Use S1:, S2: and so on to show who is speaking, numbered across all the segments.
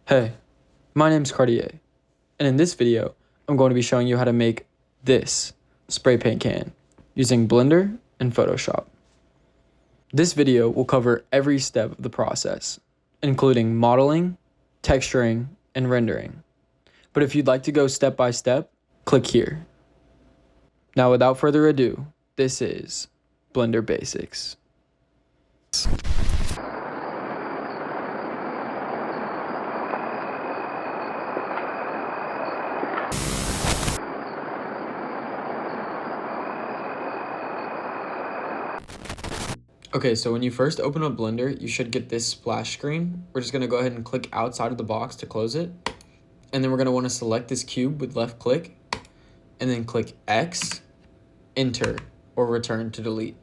S1: Hey, my name's Cartier, and in this video, I'm going to be showing you how to make this spray paint can using Blender and Photoshop. This video will cover every step of the process, including modeling, texturing, and rendering. But if you'd like to go step by step, click here. Now without further ado, this is Blender Basics. Okay, so when you first open up Blender, you should get this splash screen. We're just gonna go ahead and click outside of the box to close it. And then we're gonna wanna select this cube with left click, and then click X, enter, or return to delete.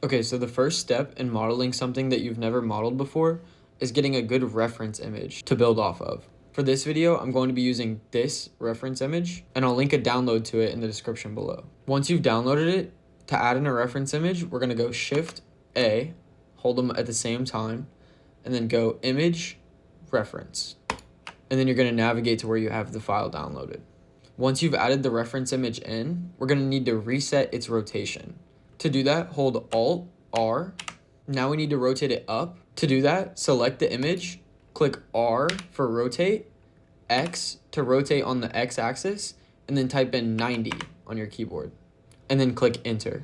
S1: Okay, so the first step in modeling something that you've never modeled before is getting a good reference image to build off of. For this video, I'm going to be using this reference image, and I'll link a download to it in the description below. Once you've downloaded it, to add in a reference image, we're gonna go Shift A, hold them at the same time, and then go Image, Reference. And then you're gonna navigate to where you have the file downloaded. Once you've added the reference image in, we're gonna need to reset its rotation. To do that, hold Alt, R. Now we need to rotate it up. To do that, select the image, click R for rotate, X to rotate on the X axis, and then type in 90 on your keyboard. And then click enter.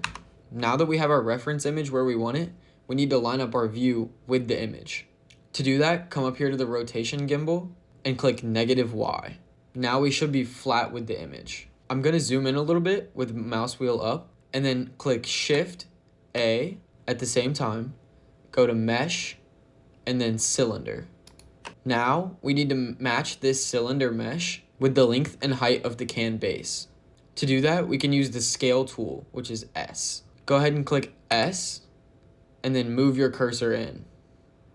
S1: Now that we have our reference image where we want it, we need to line up our view with the image. To do that, come up here to the rotation gimbal and click -Y. Now we should be flat with the image. I'm gonna zoom in a little bit with mouse wheel up and then click Shift A at the same time, go to Mesh, and then Cylinder. Now we need to match this cylinder mesh with the length and height of the can base. To do that, we can use the scale tool, which is S. Go ahead and click S, and then move your cursor in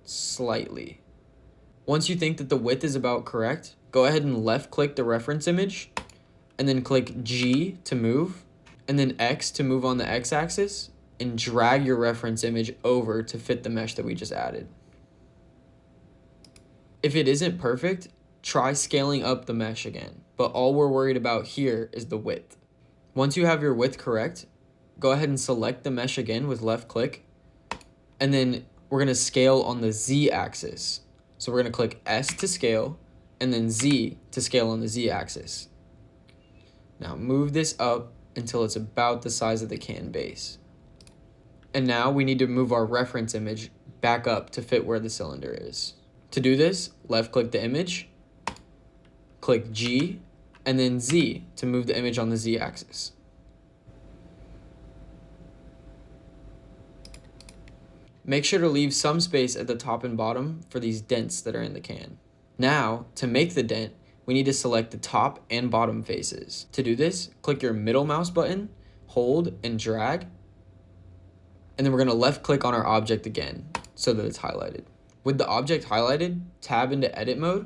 S1: slightly. Once you think that the width is about correct, go ahead and left click the reference image, and then click G to move, and then X to move on the X axis, and drag your reference image over to fit the mesh that we just added. If it isn't perfect, try scaling up the mesh again, but all we're worried about here is the width. Once you have your width correct, go ahead and select the mesh again with left click, and then we're gonna scale on the Z axis. So we're gonna click S to scale, and then Z to scale on the Z axis. Now move this up until it's about the size of the can base. And now we need to move our reference image back up to fit where the cylinder is. To do this, left click the image, click G, and then Z to move the image on the Z axis. Make sure to leave some space at the top and bottom for these dents that are in the can. Now, to make the dent, we need to select the top and bottom faces. To do this, click your middle mouse button, hold and drag, and then we're gonna left click on our object again so that it's highlighted. With the object highlighted, tab into edit mode,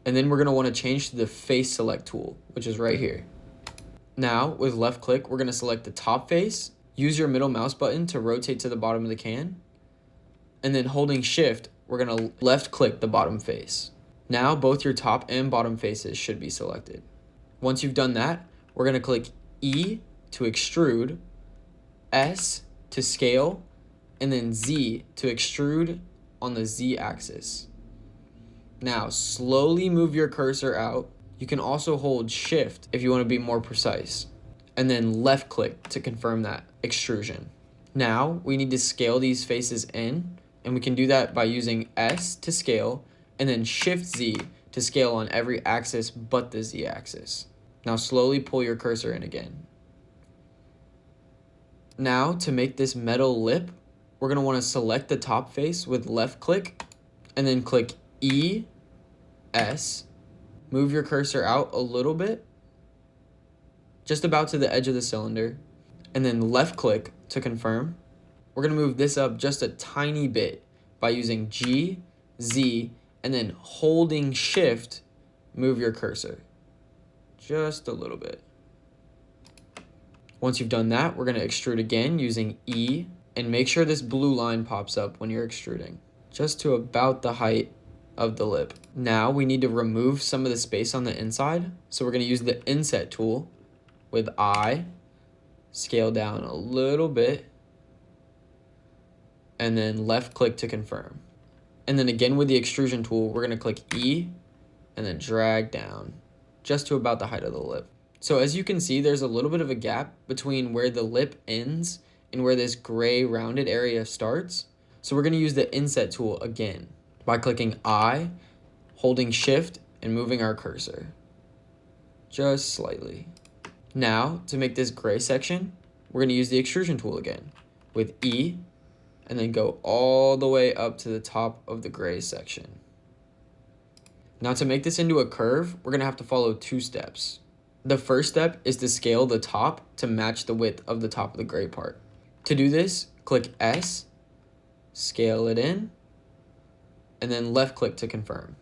S1: and then we're gonna wanna change to the face select tool, which is right here. Now, with left click, we're gonna select the top face, use your middle mouse button to rotate to the bottom of the can, and then holding shift, we're gonna left click the bottom face. Now, both your top and bottom faces should be selected. Once you've done that, we're gonna click E to extrude, S to scale, and then Z to extrude on the Z axis. Now, slowly move your cursor out. You can also hold shift if you want to be more precise, and then left click to confirm that extrusion. Now, we need to scale these faces in, and we can do that by using S to scale, and then Shift Z to scale on every axis but the Z axis. Now, slowly pull your cursor in again. Now, to make this metal lip, we're going to want to select the top face with left click, and then click E, S, move your cursor out a little bit, just about to the edge of the cylinder, and then left click to confirm. We're gonna move this up just a tiny bit by using G, Z, and then holding shift, move your cursor, just a little bit. Once you've done that, we're gonna extrude again using E, and make sure this blue line pops up when you're extruding, just to about the height of the lip. Now we need to remove some of the space on the inside. So we're going to use the inset tool with I, scale down a little bit, and then left click to confirm. And then again with the extrusion tool, we're going to click E and then drag down just to about the height of the lip. So as you can see, there's a little bit of a gap between where the lip ends and where this gray rounded area starts. So we're going to use the inset tool again by clicking I, holding shift, and moving our cursor just slightly. Now to make this gray section, we're going to use the extrusion tool again with E and then go all the way up to the top of the gray section. Now to make this into a curve, we're going to have to follow 2 steps. The first step is to scale the top to match the width of the top of the gray part. To do this, click S, scale it in, and then left click to confirm.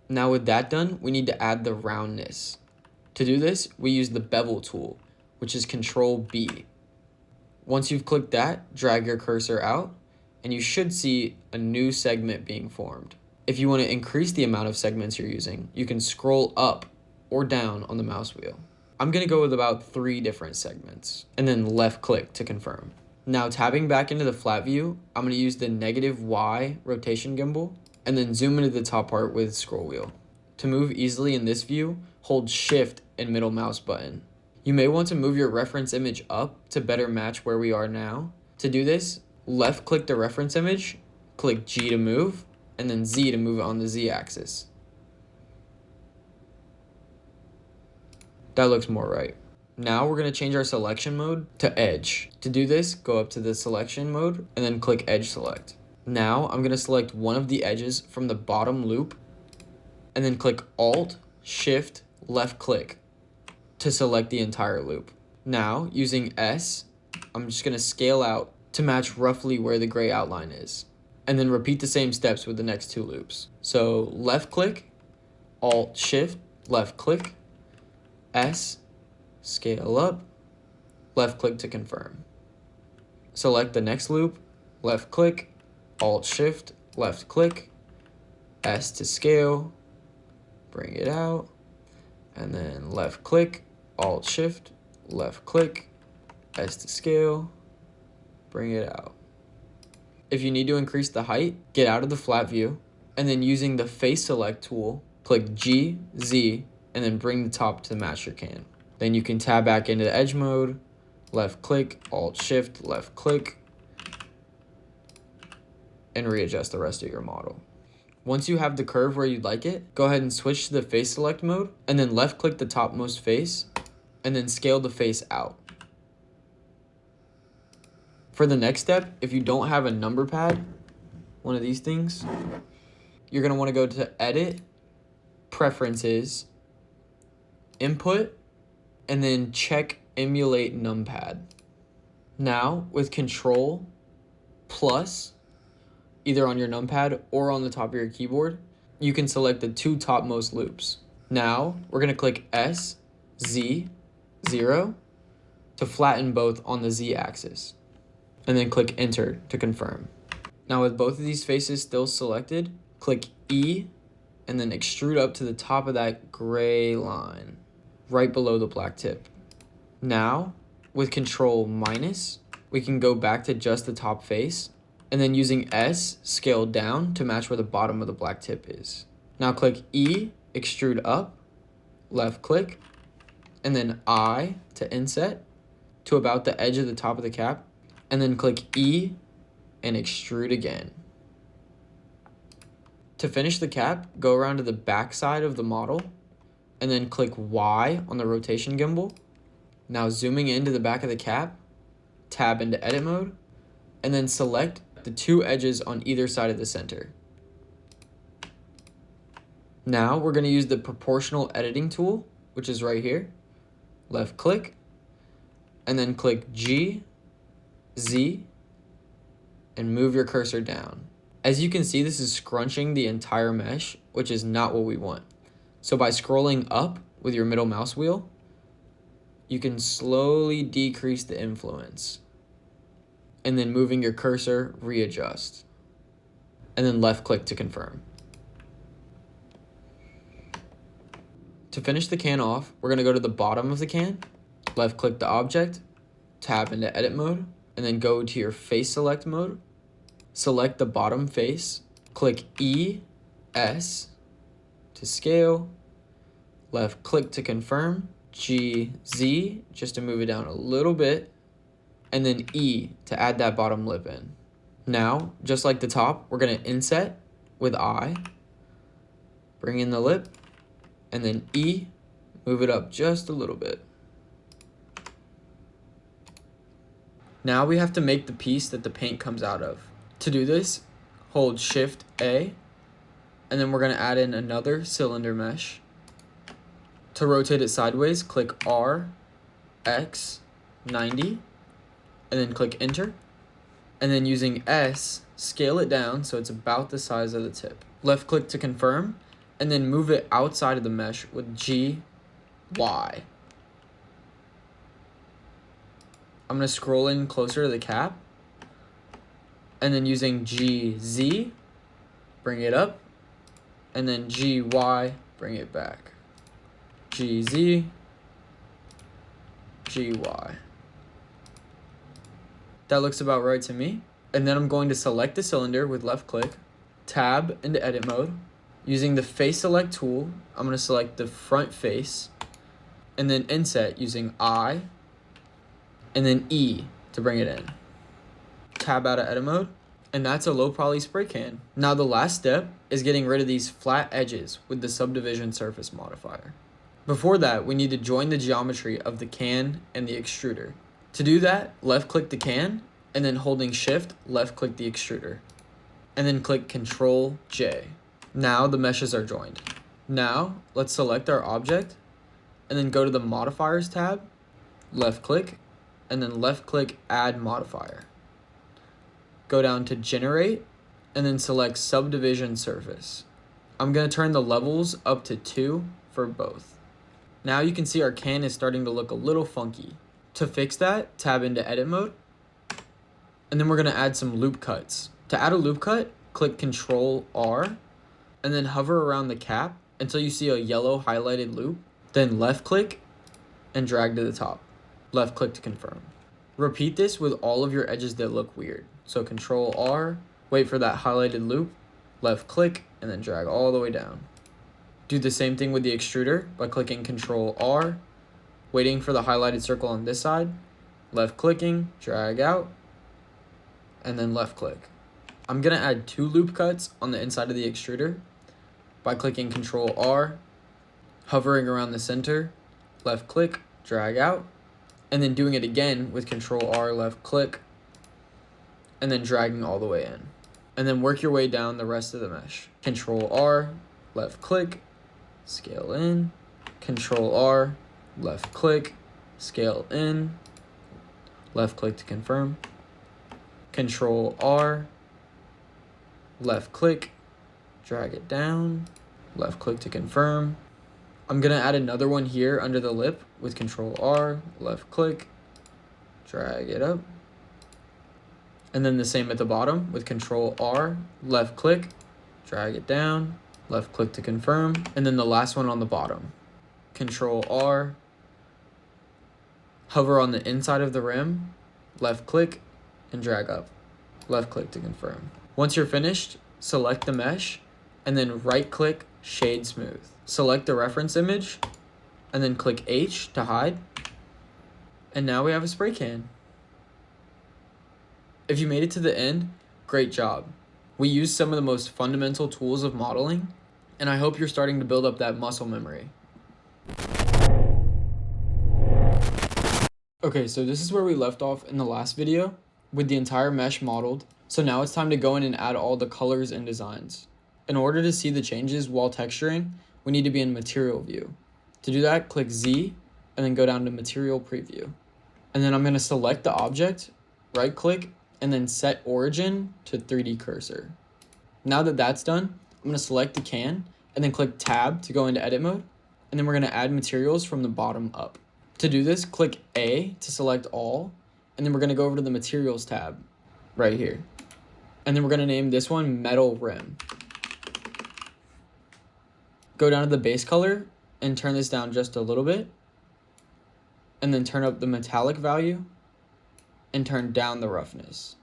S1: Now with that done, we need to add the roundness. To do this, we use the bevel tool, which is Control B. Once you've clicked that, drag your cursor out, and you should see a new segment being formed. If you want to increase the amount of segments you're using, you can scroll up or down on the mouse wheel. I'm going to go with about 3 different segments, and then left click to confirm. Now tabbing back into the flat view, I'm going to use the -Y rotation gimbal, and then zoom into the top part with scroll wheel. To move easily in this view, hold shift and middle mouse button. You may want to move your reference image up to better match where we are now. To do this, left click the reference image, click G to move, and then Z to move it on the Z axis. That looks more right. Now we're going to change our selection mode to edge. To do this, go up to the selection mode and then click edge select. Now I'm going to select one of the edges from the bottom loop and then click Alt, Shift, left click to select the entire loop. Now using S, I'm just going to scale out to match roughly where the gray outline is. And then repeat the same steps with the next 2 loops. So left click, Alt, Shift, left click, S, scale up, left click to confirm. Select the next loop, left click, Alt Shift, left click, S to scale, bring it out, and then left click, Alt Shift, left click, S to scale, bring it out. If you need to increase the height, get out of the flat view, and then using the face select tool, click G, Z, and then bring the top to match your can. Then you can tab back into the edge mode, left click, Alt Shift, left click, and readjust the rest of your model. Once you have the curve where you'd like it, go ahead and switch to the face select mode, and then left click the topmost face, and then scale the face out. For the next step, if you don't have a number pad, one of these things, you're going to want to go to Edit, Preferences, Input, and then check Emulate Numpad. Now, with Control plus, either on your numpad or on the top of your keyboard, you can select the 2 topmost loops. Now, we're going to click S, Z, 0 to flatten both on the Z axis, and then click Enter to confirm. Now, with both of these faces still selected, click E and then extrude up to the top of that gray line, right below the black tip. Now, with Control minus, we can go back to just the top face, and then using S, scale down to match where the bottom of the black tip is. Now click E, extrude up, left click, and then I to inset to about the edge of the top of the cap, and then click E and extrude again. To finish the cap, go around to the back side of the model, and then click Y on the rotation gimbal. Now zooming into the back of the cap, tab into edit mode, and then select the 2 edges on either side of the center. Now we're going to use the proportional editing tool, which is right here. Left click, and then click G, Z, and move your cursor down. As you can see, this is scrunching the entire mesh, which is not what we want. So by scrolling up with your middle mouse wheel, you can slowly decrease the influence. And then moving your cursor, readjust. And then left click to confirm. To finish the can off, we're gonna go to the bottom of the can, left click the object, tab into edit mode, and then go to your face select mode. Select the bottom face, click E, S to scale, left click to confirm, G, Z just to move it down a little bit, and then E to add that bottom lip in. Now, just like the top, we're gonna inset with I, bring in the lip, and then E, move it up just a little bit. Now we have to make the piece that the paint comes out of. To do this, hold Shift A, and then we're gonna add in another cylinder mesh. To rotate it sideways, click R, X, 90, and then click enter. And then using S, scale it down so it's about the size of the tip. Left click to confirm, and then move it outside of the mesh with G, Y. I'm gonna scroll in closer to the cap, and then using G, Z, bring it up, and then G, Y, bring it back. G, Z, G, Y. That looks about right to me. And then I'm going to select the cylinder with left click, tab into edit mode. Using the face select tool, I'm gonna select the front face, and then inset using I, and then E to bring it in. Tab out of edit mode, and that's a low poly spray can. Now the last step is getting rid of these flat edges with the subdivision surface modifier. Before that, we need to join the geometry of the can and the extruder. To do that, left click the can, and then holding shift, left click the extruder, and then click Control J. Now the meshes are joined. Now let's select our object, and then go to the modifiers tab, left click, and then left click add modifier. Go down to generate, and then select subdivision surface. I'm gonna turn the levels up to 2 for both. Now you can see our can is starting to look a little funky. To fix that, tab into edit mode, and then we're gonna add some loop cuts. To add a loop cut, click Control R, and then hover around the cap until you see a yellow highlighted loop, then left click and drag to the top. Left click to confirm. Repeat this with all of your edges that look weird. So Control R, wait for that highlighted loop, left click, and then drag all the way down. Do the same thing with the extruder by clicking Control R, waiting for the highlighted circle on this side, left clicking, drag out, and then left click. I'm gonna add 2 loop cuts on the inside of the extruder by clicking Control R, hovering around the center, left click, drag out, and then doing it again with Control R, left click, and then dragging all the way in. And then work your way down the rest of the mesh. Control R, left click, scale in, Control R, left click, scale in, left click to confirm, Control R, left click, drag it down, left click to confirm. I'm gonna add another one here under the lip with Control R, left click, drag it up. And then the same at the bottom with Control R, left click, drag it down, left click to confirm. And then the last one on the bottom, Control R, hover on the inside of the rim, left click, and drag up, left click to confirm. Once you're finished, select the mesh, and then right click, shade smooth. Select the reference image, and then click H to hide. And now we have a spray can. If you made it to the end, great job. We used some of the most fundamental tools of modeling, and I hope you're starting to build up that muscle memory. Okay, so this is where we left off in the last video with the entire mesh modeled. So now it's time to go in and add all the colors and designs. In order to see the changes while texturing, we need to be in material view. To do that, click Z and then go down to material preview. And then I'm gonna select the object, right click, and then set origin to 3D cursor. Now that that's done, I'm gonna select the can and then click tab to go into edit mode. And then we're gonna add materials from the bottom up. To do this, click A to select all, and then we're gonna go over to the materials tab right here. And then we're gonna name this one metal rim. Go down to the base color and turn this down just a little bit, and then turn up the metallic value and turn down the roughness.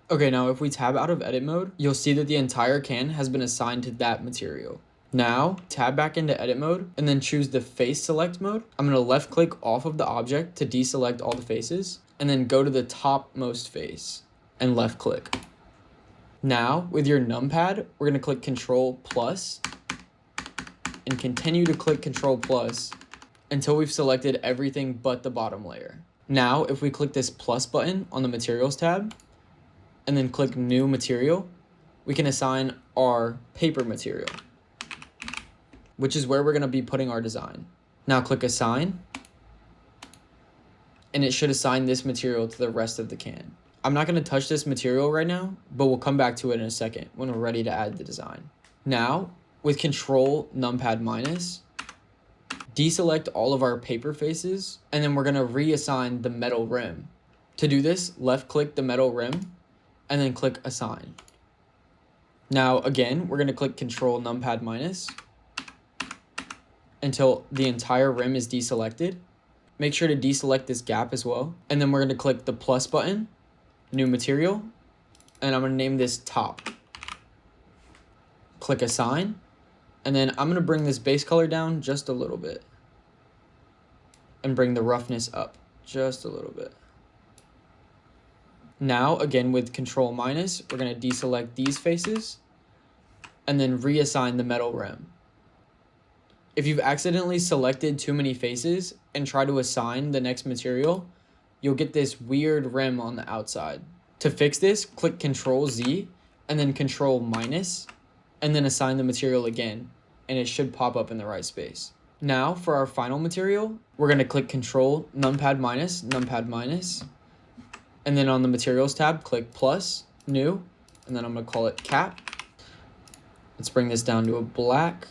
S1: Okay, now if we tab out of edit mode, you'll see that the entire can has been assigned to that material. Now, tab back into edit mode and then choose the face select mode. I'm gonna left click off of the object to deselect all the faces and then go to the topmost face and left click. Now, with your numpad, we're gonna click Control plus and continue to click Control plus until we've selected everything but the bottom layer. Now, if we click this plus button on the materials tab and then click new material, we can assign our paper material, which is where we're gonna be putting our design. Now click assign, and it should assign this material to the rest of the can. I'm not gonna touch this material right now, but we'll come back to it in a second when we're ready to add the design. Now, with Control numpad minus, deselect all of our paper faces, and then we're gonna reassign the metal rim. To do this, left click the metal rim, and then click assign. Now again, we're gonna click Control numpad minus until the entire rim is deselected. Make sure to deselect this gap as well. And then we're gonna click the plus button, new material, and I'm gonna name this top. Click assign, and then I'm gonna bring this base color down just a little bit and bring the roughness up just a little bit. Now, again, with Control minus, we're gonna deselect these faces and then reassign the metal rim. If you've accidentally selected too many faces and try to assign the next material, you'll get this weird rim on the outside. To fix this, click Control Z and then Control minus, and then assign the material again, and it should pop up in the right space. Now, for our final material, we're gonna click Control numpad minus, and then on the materials tab, click plus, new, and then I'm gonna call it cap. Let's bring this down to a black.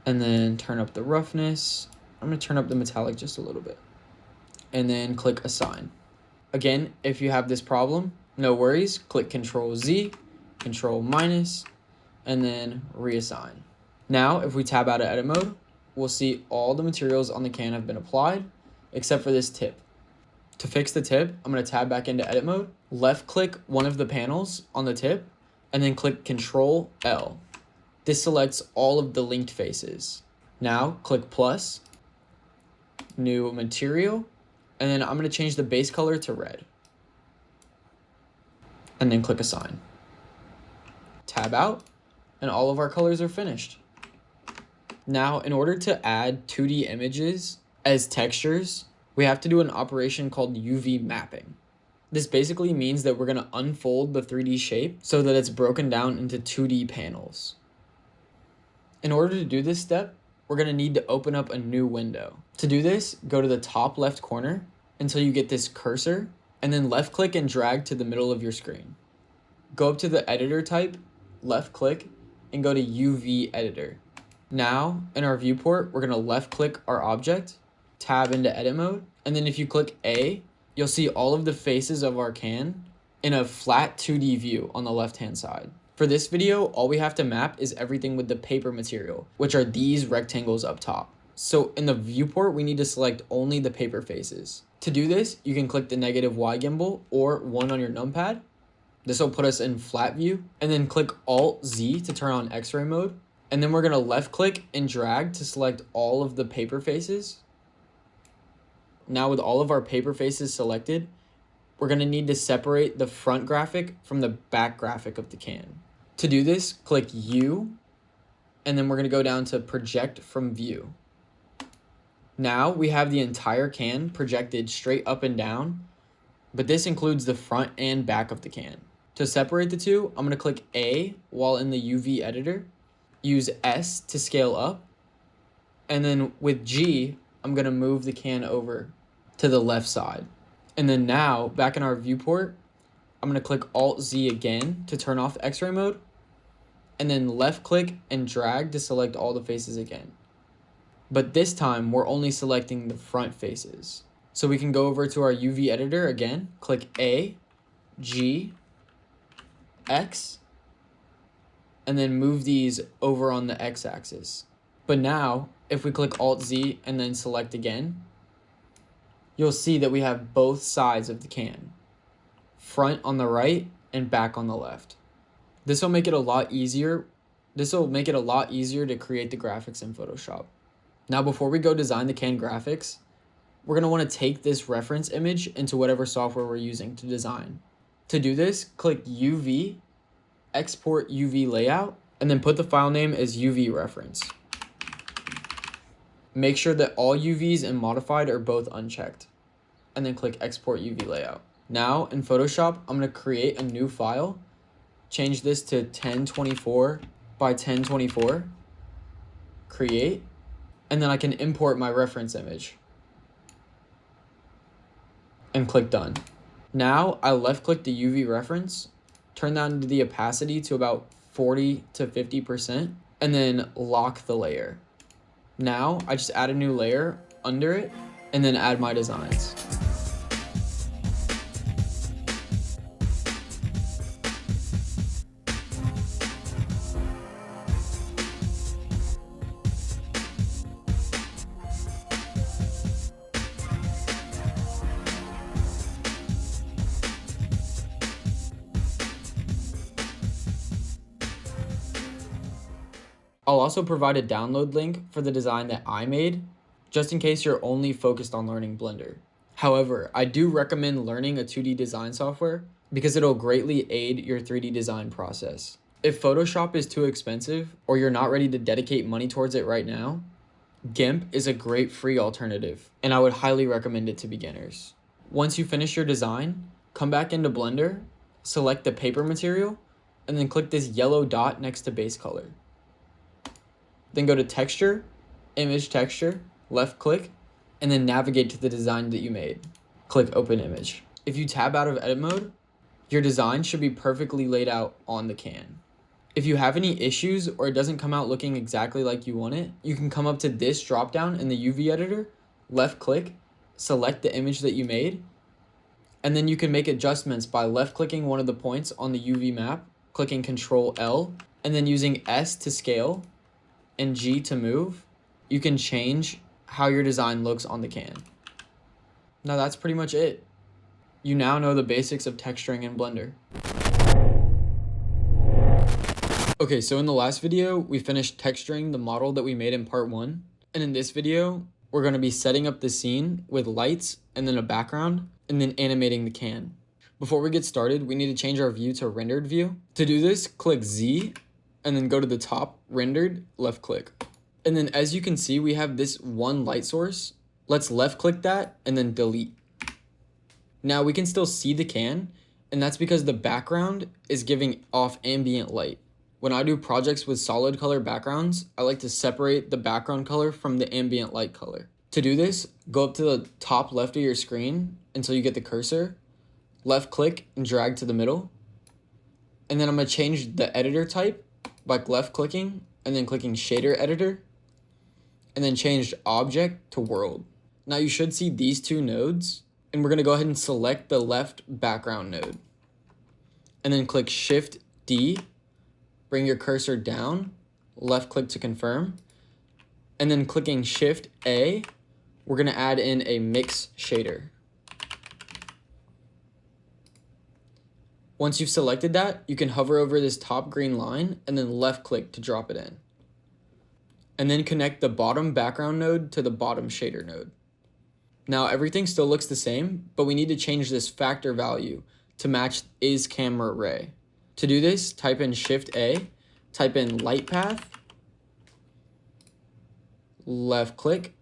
S1: And then turn up the roughness. I'm gonna turn up the metallic just a little bit. And then click assign. Again, if you have this problem, no worries, click Control Z, Control minus, and then reassign. Now, if we tab out of edit mode, we'll see all the materials on the can have been applied, except for this tip. To fix the tip, I'm gonna tab back into edit mode, left click one of the panels on the tip, and then click Control L. This selects all of the linked faces. Now click plus, new material, and then I'm gonna change the base color to red. And then click assign. Tab out, and all of our colors are finished. Now, in order to add 2D images as textures, we have to do an operation called UV mapping. This basically means that we're gonna unfold the 3D shape so that it's broken down into 2D panels. In order to do this step, we're gonna need to open up a new window. To do this, go to the top left corner until you get this cursor, and then left click and drag to the middle of your screen. Go up to the editor type, left click, and go to UV editor. Now, in our viewport, we're gonna left click our object, tab into edit mode, and then if you click A, you'll see all of the faces of our can in a flat 2D view on the left-hand side. For this video, all we have to map is everything with the paper material, which are these rectangles up top. So in the viewport, we need to select only the paper faces. To do this, you can click the -Y gimbal or 1 on your numpad. This will put us in flat view, and then click Alt-Z to turn on X-ray mode. And then we're gonna left click and drag to select all of the paper faces. Now with all of our paper faces selected, we're gonna need to separate the front graphic from the back graphic of the can. To do this, click U, and then we're gonna go down to project from view. Now we have the entire can projected straight up and down, but this includes the front and back of the can. To separate the two, I'm gonna click A while in the UV editor, use S to scale up, and then with G, I'm gonna move the can over to the left side. And then now, back in our viewport, I'm gonna click Alt-Z again to turn off X-ray mode, and then left click and drag to select all the faces again. But this time, we're only selecting the front faces. So we can go over to our UV editor again, click A, G, X, and then move these over on the x-axis. But now, if we click Alt-Z and then select again, you'll see that we have both sides of the can, front on the right and back on the left. This will make it a lot easier to create the graphics in Photoshop. Now, before we go design the can graphics, we're going to want to take this reference image into whatever software we're using to design. To do this, click UV, export UV layout, and then put the file name as UV reference. Make sure that all UVs and modified are both unchecked, and then click export UV layout. Now in Photoshop, I'm going to create a new file, change this to 1024 by 1024, create, and then I can import my reference image and click done. Now I left click the UV reference, turn down the opacity to about 40 to 50%, and then lock the layer. Now I just add a new layer under it and then add my designs. I'll also provide a download link for the design that I made, just in case you're only focused on learning Blender. However, I do recommend learning a 2D design software because it'll greatly aid your 3D design process. If Photoshop is too expensive or you're not ready to dedicate money towards it right now, Gimp is a great free alternative, and I would highly recommend it to beginners. Once you finish your design, come back into Blender, select the paper material, and then click this yellow dot next to base color. Then go to Texture, Image Texture, left click, and then navigate to the design that you made. Click Open Image. If you tab out of edit mode, your design should be perfectly laid out on the can. If you have any issues or it doesn't come out looking exactly like you want it, you can come up to this dropdown in the UV editor, left click, select the image that you made, and then you can make adjustments by left clicking one of the points on the UV map, clicking Ctrl L, and then using S to scale and G to move. You can change how your design looks on the can. Now that's pretty much it. You now know the basics of texturing in Blender. Okay, so in the last video, we finished texturing the model that we made in part 1. And in this video, we're going to be setting up the scene with lights and then a background and then animating the can. Before we get started, we need to change our view to rendered view. To do this, click Z and then go to the top, rendered, left click. And then as you can see, we have this one light source. Let's left click that and then delete. Now we can still see the can, and that's because the background is giving off ambient light. When I do projects with solid color backgrounds, I like to separate the background color from the ambient light color. To do this, go up to the top left of your screen until you get the cursor, left click and drag to the middle. And then I'm gonna change the editor type by left clicking and then clicking shader editor, and then change object to world. Now you should see these two nodes, and we're gonna go ahead and select the left background node. And then click Shift D, bring your cursor down, left click to confirm, and then clicking Shift A, we're gonna add in a mix shader. Once you've selected that, you can hover over this top green line and then left click to drop it in. And then connect the bottom background node to the bottom shader node. Now everything still looks the same, but we need to change this factor value to match is camera ray. To do this, type in Shift A, type in light path, left click,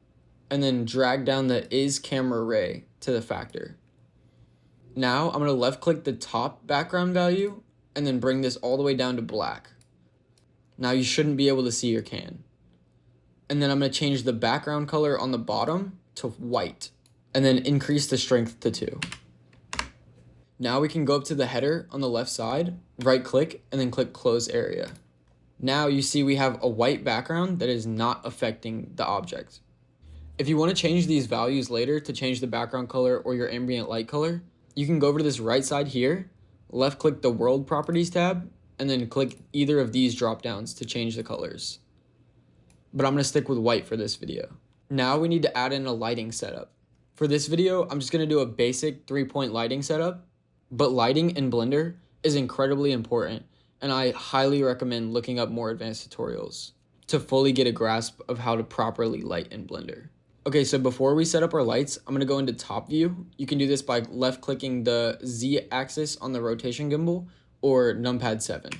S1: and then drag down the is camera ray to the factor. Now I'm going to left click the top background value and then bring this all the way down to black. Now you shouldn't be able to see your can. And then I'm going to change the background color on the bottom to white and then increase the strength to 2. Now we can go up to the header on the left side, right click, and then click close area. Now you see we have a white background that is not affecting the object. If you want to change these values later to change the background color or your ambient light color, you can go over to this right side here, left click the world properties tab, and then click either of these drop downs to change the colors. But I'm going to stick with white for this video. Now we need to add in a lighting setup. For this video, I'm just going to do a basic 3-point lighting setup, but lighting in Blender is incredibly important, and I highly recommend looking up more advanced tutorials to fully get a grasp of how to properly light in Blender. Okay, so before we set up our lights, I'm going to go into top view. You can do this by left clicking the Z axis on the rotation gimbal or numpad 7.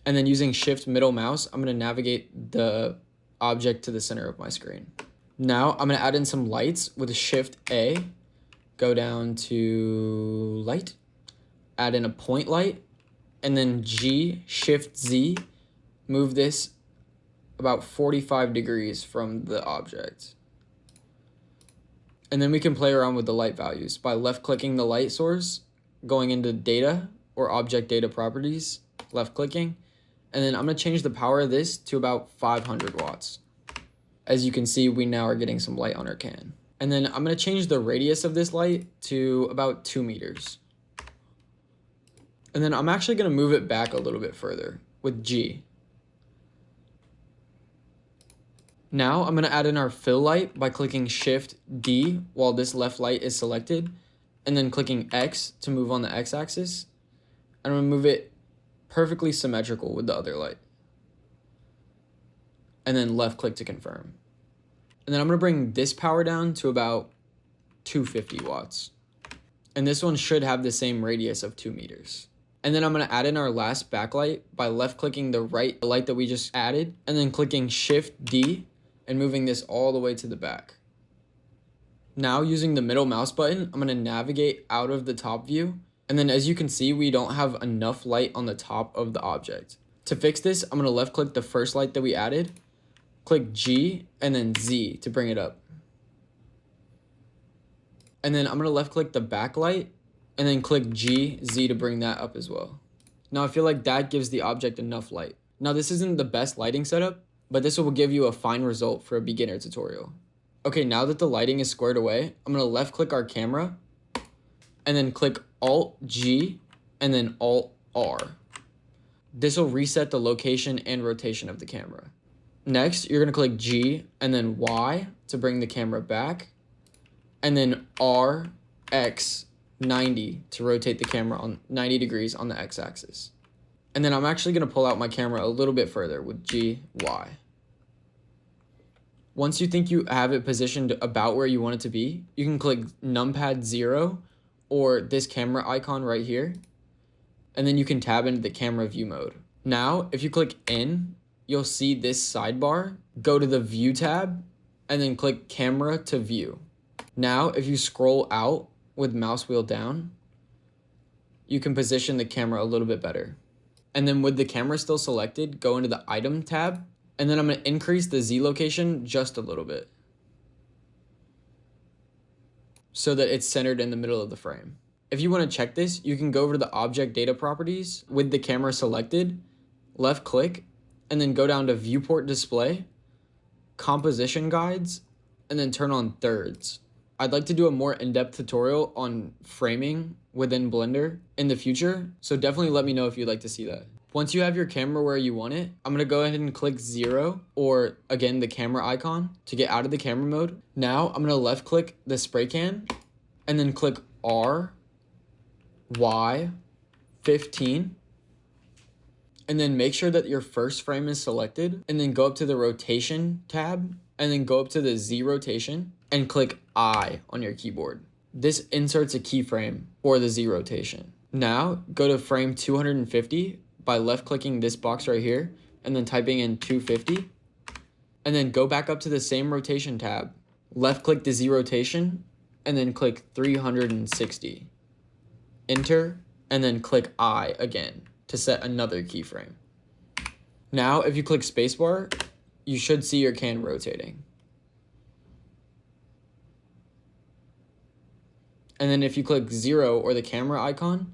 S1: And then using shift middle mouse, I'm going to navigate the object to the center of my screen. Now I'm going to add in some lights with shift A, go down to light, add in a point light, and then G, shift Z, move this about 45 degrees from the object. And then we can play around with the light values by left clicking the light source, going into data or object data properties, left clicking, and then I'm going to change the power of this to about 500 watts. As you can see, we now are getting some light on our can. And then I'm going to change the radius of this light to about 2 meters. And then I'm actually going to move it back a little bit further with G. Now I'm going to add in our fill light by clicking shift D while this left light is selected, and then clicking X to move on the X axis. And I'm going to move it perfectly symmetrical with the other light. And then left click to confirm. And then I'm going to bring this power down to about 250 watts. And this one should have the same radius of 2 meters. And then I'm going to add in our last backlight by left clicking the right light that we just added, and then clicking shift D and moving this all the way to the back. Now using the middle mouse button, I'm going to navigate out of the top view. And then as you can see, we don't have enough light on the top of the object. To fix this, I'm going to left click the first light that we added, click G and then Z to bring it up. And then I'm going to left click the backlight and then click G, Z to bring that up as well. Now I feel like that gives the object enough light. Now this isn't the best lighting setup, but this will give you a fine result for a beginner tutorial. Okay, now that the lighting is squared away, I'm going to left click our camera and then click Alt G and then Alt R. This will reset the location and rotation of the camera. Next, you're going to click G and then Y to bring the camera back, and then R, X, 90 to rotate the camera on 90 degrees on the X axis. And then I'm actually going to pull out my camera a little bit further with G, Y. Once you think you have it positioned about where you want it to be, you can click numpad 0 or this camera icon right here, and then you can tab into the camera view mode. Now, if you click N, you'll see this sidebar. Go to the View tab, and then click Camera to View. Now, if you scroll out with mouse wheel down, you can position the camera a little bit better. And then with the camera still selected, go into the Item tab, and then I'm going to increase the Z location just a little bit so that it's centered in the middle of the frame. If you want to check this, you can go over to the Object Data Properties with the camera selected, left click, and then go down to Viewport Display, Composition Guides, and then turn on Thirds. I'd like to do a more in-depth tutorial on framing within Blender in the future, so definitely let me know if you'd like to see that. Once you have your camera where you want it, I'm going to go ahead and click 0, or again the camera icon, to get out of the camera mode. Now I'm going to left click the spray can, and then click R, Y, 15, and then make sure that your first frame is selected, and then go up to the rotation tab, and then go up to the Z rotation, and click I on your keyboard. This inserts a keyframe for the Z rotation. Now go to frame 250 by left clicking this box right here, and then typing in 250, and then go back up to the same rotation tab, left click the Z rotation, and then click 360. Enter, and then click I again to set another keyframe. Now, if you click spacebar, you should see your can rotating. And then if you click 0 or the camera icon,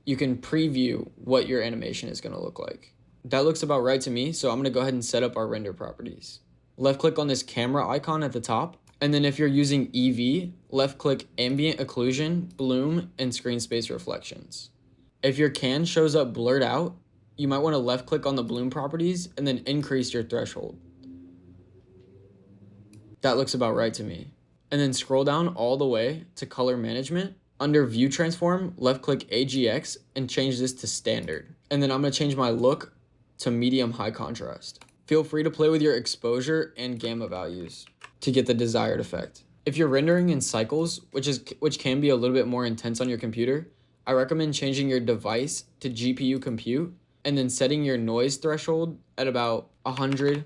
S1: you can preview what your animation is going to look like. That looks about right to me, so I'm going to go ahead and set up our render properties. Left click on this camera icon at the top, and then if you're using EV, left click ambient occlusion, bloom, and screen space reflections. If your can shows up blurred out, you might want to left click on the bloom properties and then increase your threshold. That looks about right to me. And then scroll down all the way to color management. Under view transform, left click AGX and change this to standard. And then I'm going to change my look to medium high contrast. Feel free to play with your exposure and gamma values to get the desired effect. If you're rendering in cycles, which can be a little bit more intense on your computer, I recommend changing your device to GPU compute and then setting your noise threshold at about 100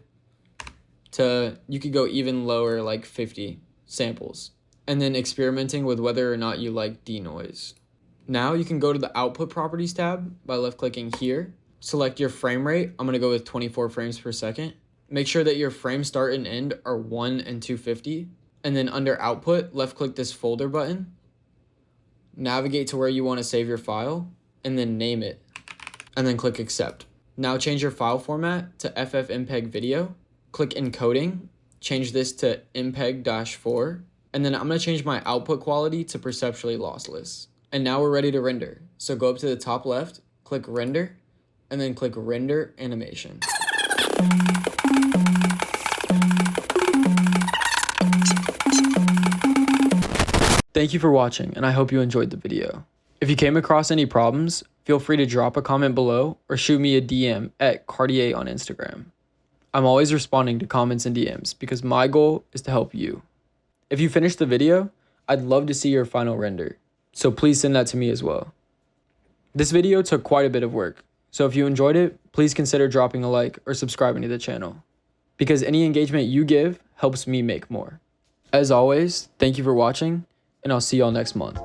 S1: to, you could go even lower, like 50 samples, and then experimenting with whether or not you like denoise. Now you can go to the output properties tab by left clicking here, select your frame rate. I'm gonna go with 24 frames per second. Make sure that your frame start and end are 1 and 250. And then under output, left click this folder button, navigate to where you wanna save your file, and then name it, and then click accept. Now change your file format to FFmpeg video, click encoding, change this to MPEG-4, and then I'm gonna change my output quality to perceptually lossless. And now we're ready to render. So go up to the top left, click render, and then click render animation. Thank you for watching, and I hope you enjoyed the video. If you came across any problems, feel free to drop a comment below or shoot me a DM at Cartier on Instagram. I'm always responding to comments and DMs because my goal is to help you. If you finish the video, I'd love to see your final render, so please send that to me as well. This video took quite a bit of work, so if you enjoyed it, please consider dropping a like or subscribing to the channel, because any engagement you give helps me make more. As always, thank you for watching, and I'll see y'all next month.